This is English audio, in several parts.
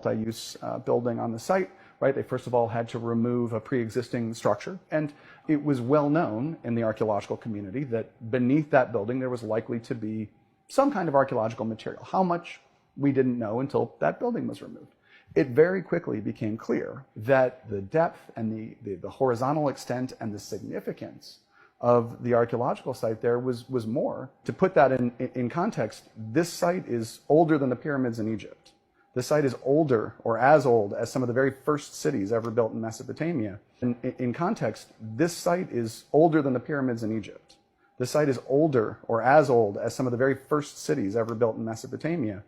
multi-use building on the site, right? They first of all had to remove a pre-existing structure. And it was well known in the archaeological community that beneath that building there was likely to be some kind of archaeological material. How much, we didn't know until that building was removed. It very quickly became clear that the depth and the horizontal extent and the significance of the archaeological site there was more. To put that in context, this site is older than the pyramids in Egypt. This site is older or as old as some of the very first cities ever built in Mesopotamia. In context, this site is older than the pyramids in Egypt. This site is older or as old as some of the very first cities ever built in Mesopotamia.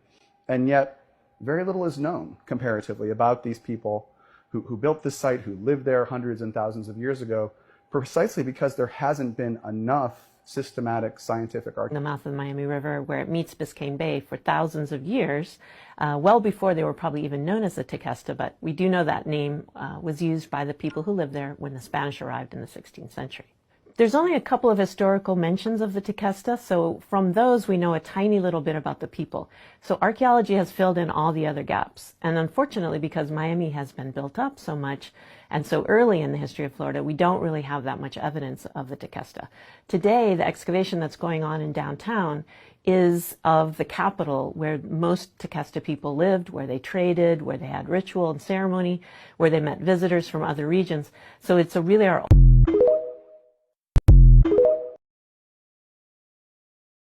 And yet, very little is known comparatively about these people who built this site, who lived there hundreds and thousands of years ago, precisely because there hasn't been enough systematic scientific archaeology. The mouth of the Miami River, where it meets Biscayne Bay for thousands of years, well before they were probably even known as the Tequesta, but we do know that name was used by the people who lived there when the Spanish arrived in the 16th century. There's only a couple of historical mentions of the Tequesta, so from those we know a tiny little bit about the people. So archaeology has filled in all the other gaps. And unfortunately, because Miami has been built up so much and so early in the history of Florida, we don't really have that much evidence of the Tequesta. Today, the excavation that's going on in downtown is of the capital where most Tequesta people lived, where they traded, where they had ritual and ceremony, where they met visitors from other regions. So it's really our